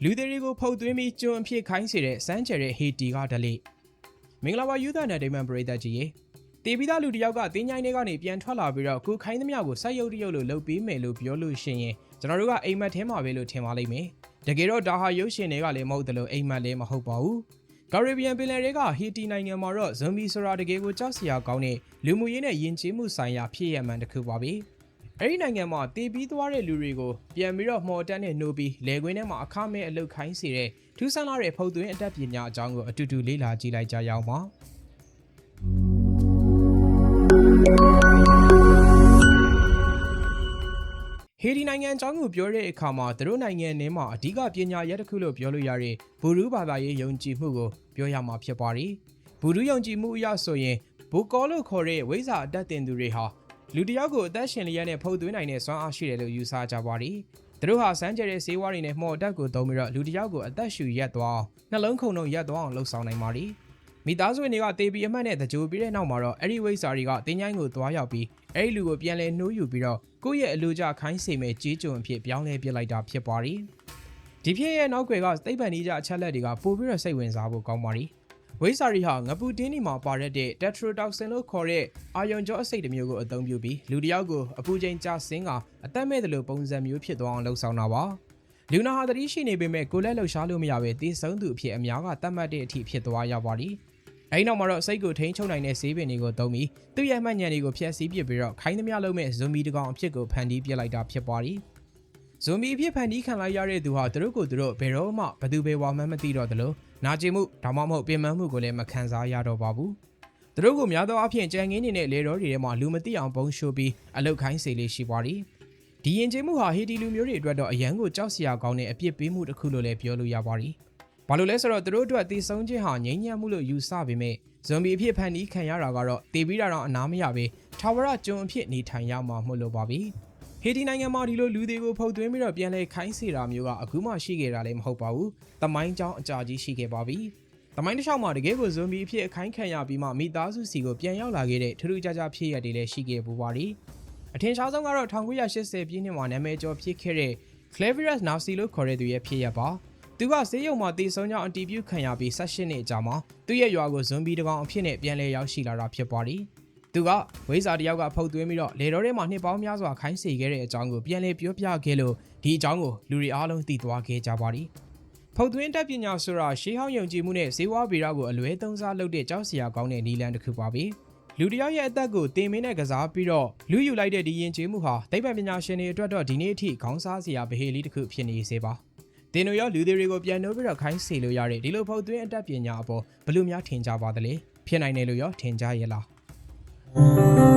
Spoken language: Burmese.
လူတွေကိုဖုတ်သွင်းပြီးကျွန်းအဖြစ်ခိုင်းစေတဲ့စမ်းကြဲတဲ့ဟေတီကဒလိမင်္ဂလာပါယူသနဲ့ဒိမန်ပရိသတ်ကြီးရေတေပြီးသားလူတယောက်ကတင်းချိုင်းတွေကနေပြန်ထွက်လာပြီးတော့ကိုခိုင်းသမျှကိုစိုက်ရုပ်တရုပ်လို့လုပ်ပြီးမယ်လို့ပြောလို့ရှိရင်ကျွန်တော်တို့ကအိမ်မက်ထဲမှာပဲလို့ထင်ပါလိမ့်မယ်တကယ်တော့ဒါဟာရုပ်ရှင်တွေကလည်းမဟုတ်တယ်လို့အိမ်မက်လည်းမဟုတ်ပါဘူးကာရစ်ဘီယန်ပင်လယ်တွေကဟီတီနိုင်ငံမှာတော့ဇွန်ဘီဆိုတာတကယ်ကိုကြောက်စရာကောင်းတဲ့လူမှုရေးနဲ့ယဉ်ကျေးမှုဆိုင်ရာဖြစ်ရမှန်တစ်ခုပါပဲအဲ့ဒီနိုင်ငံမှာတေပြီးသွားတဲ့လူတွေကိုပြန်ပြီးတော့မှော်တက်နဲ့နှိုးပြီးလေကွင်းထဲမှာအခမဲ့အလုပ်ခိုင်းစေတဲ့ထူးဆန်းလာတဲ့ဖုတ်သွင်းအတတ်ပညာအကြောင်းကိုအတူတူလေ့လာကြည့်လိုက်ကြရအောင်ပါဟေတီနိုင်ငံအကြောင်းကိုပြောတဲ့အခါမှာသူတို့နိုင်ငံထဲမှာအဓိကပညာရပ်တစ်ခုလို့ပြောလို့ရတဲ့ဘူရူဘာသာရေးယုံကြည်မှုကိုပြောရမှာဖြစ်ပါတယ်ဘူရူယုံကြည်မှုအရဆိုရင်ဘူကောလို့ခေါ်တဲ့ဝိဇ္ဇာအတတ်တင်သူတွေဟာလူတယောက်ကိုအသက်ရှင်လျက်နဲ့ဖုတ်သွင်းနိုင်တဲ့စွမ်းအားရှိတယ်လို့ယူဆကြပါတယ်သူတို့ဟာစမ်းကြဲတဲ့ဆေးဝါးတွေနဲ့မှော်တက်ကိုသုံးပြီးတော့လူတယောက်ကိုအသက်ရှူရက်သွားအောင်နှလုံးခုန်လုံးရက်သွားအောင်လှုပ်ဆောင်နိုင်ပါတယ်မိသားစုဝင်တွေကတေပီအမှတ်နဲ့တကြိုပြီးတဲ့နောက်မှာတော့အဲ့ဒီဝိဇ္ဇာတွေကတင်းချိုင်းကိုသွားရောက်ပြီးအဲ့ဒီလူကိုပြန်လဲနှိုးယူပြီးတော့ကိုယ့်ရဲ့အလိုကျခိုင်းစေမဲ့ကြေးကျွန်အဖြစ်ပြောင်းလဲပြစ်လိုက်တာဖြစ်ပါတယ်ဒီဖြစ်ရဲ့နောက်ွယ်ကသိပ္ပံနည်းကျအချက်လက်တွေကပို့ပြီးတော့စိတ်ဝင်စားဖို့ကောင်းပါတယ်ဝိဇ္ဇာတွေဟာငပူတင်းဒီမှာပါတဲ့တက်ထရိုတောက်ဆင်လို့ခေါ်တဲ့အာယွန်ကြောအဆိပ်တစ်မျိုးကိုအသုံးပြုပြီးလူတယောက်ကိုအပူချိန်ကျဆင်းကအသက်မဲ့တယ်လို့ပုံစံမျိုးဖြစ်သွားအောင်လှုပ်ဆောင်တာပါလူနာဟာတတိရှိနေပေမဲ့ကိုယ်လက်လှုပ်ရှားလို့မရပဲတေးဆုံးသူအဖြစ်အများကတတ်မှတ်တဲ့အထိဖြစ်သွားရပါတယ်အဲဒီနောက်မှာတော့စိတ်ကိုထိန်းချုပ်နိုင်တဲ့ဆေးပင်တွေကိုသုံးပြီးသူ့ရဲ့မှတ်ဉာဏ်တွေကိုဖျက်ဆီးပစ်ပြီးတော့ခိုင်းသမျှလုံးမဲ့ဇွန်ဘီတကောင်အဖြစ်ကိုဖန်တီးပြစ်လိုက်တာဖြစ်ပါတယ်ဇွန်ဘီအဖြစ်ဖန်တီးခံလိုက်ရတဲ့သူဟာသူတို့ကိုသူတို့ဘယ်တော့မှဘသူပဲဝါမှန်းမသိတော့သလိုနာကျင်မှုဒါမှမဟုတ်ပင်ပန်းမှုကိုလည်းမခံစားရတော့ပါဘူးသူတို့ကိုများသောအားဖြင့်ကြံငင်းနေတဲ့လေတော်တွေထဲမှာလူမသိအောင်ပုံရှိုးပြီးအလုတ်ခိုင်းစေလေးရှိပါတယ်ဒီရင်ကျေးမှုဟာဟီတီလူမျိုးတွေအတွက်တော့အရန်ကိုကြောက်စရာကောင်းတဲ့အပြစ်ပေးမှုတစ်ခုလို့လည်းပြောလို့ရပါတယ်ဘာလို့လဲဆိုတော့သူတို့အတွက်တည်ဆုံးခြင်းဟာငြိမ်းချမ်းမှုလို့ယူဆပေမဲ့ဇွန်ဘီအဖြစ်ဖန်တီးခံရတာကတော့တည်ပြီးတာတော့အနာမရပဲထာဝရကျွန်းအဖြစ်နေထိုင်ရမှာမဟုတ်လို့ပါပဲဟေတီနိုင်ငံမှာဒီလိုလူတွေကိုဖုတ်သွင်းပြီးတော့ပြန်လဲခိုင်းစေတာမျိုးကအခုမှရှိခဲ့တာလည်းမဟုတ်ပါဘူး။တမိုင်းကြောင်းအကြာကြီးရှိခဲ့ပါပြီ။တမိုင်းတစ်လျှောက်မှာတကယ်ကိုဇွန်ဘီအဖြစ်အခိုင်းခံရပြီးမှမိသားစုစီကိုပြန်ရောက်လာခဲ့တဲ့ထူးထူးခြားခြားဖြစ်ရပ်တွေလည်းရှိခဲ့ပူပါတယ်။အထင်ရှားဆုံးကတော့1980ပြည့်နှစ်မှာနာမည်ကျော်ဖြစ်ခဲ့တဲ့ Clavius Narcy လို့ခေါ်တဲ့သူရဲ့ဖြစ်ရပ်ပါ။သူကဆေးရုံမှာတည်ဆုံးကြောင်းအတည်ပြုခံရပြီး18နှစ်အကြာမှာသူ့ရဲ့ရွာကိုဇွန်ဘီတကောင်အဖြစ်နဲ့ပြန်လဲရောက်ရှိလာတာဖြစ်ပါတယ်။သူကဝိဇ္ဇာတယောက်ကဖုတ်သွင်းပြီးတော့လေတော်ထဲမှာနှစ်ပေါင်းများစွာခိုင်းစေခဲ့တဲ့အကြောင်းကိုပြန်လည်ပြောပြခဲ့လို့ဒီအကြောင်းကိုလူတွေအားလုံးသိသွားခဲ့ကြပါသည်။ဖုတ်သွင်းတက်ပညာဆိုတာရှေးဟောင်းယုံကြည်မှုနဲ့ဇေဝဗေဒကိုအလွဲသုံးစားလုပ်တဲ့ကြောက်စရာကောင်းတဲ့နည်းလမ်းတစ်ခုပါပဲ။လူတယောက်ရဲ့အသက်ကိုတင်မင်းနဲ့ကစားပြီးတော့လူယူလိုက်တဲ့ဒီယဉ်ကျေးမှုဟာသိပ္ပံပညာရှင်တွေအတွက်တော့ဒီနေ့အထိခေါင်းစားစရာဗဟေလိတစ်ခုဖြစ်နေစေပါ။တင်တို့ရောလူတွေကိုပြန်နှိုးပြီးတော့ခိုင်းစေလို့ရတဲ့ဒီလိုဖုတ်သွင်းအတတ်ပညာအပေါ်ဘယ်လိုများထင်ကြပါသလဲ။ဖြစ်နိုင်တယ်လို့ရောထင်ကြရဲ့လား။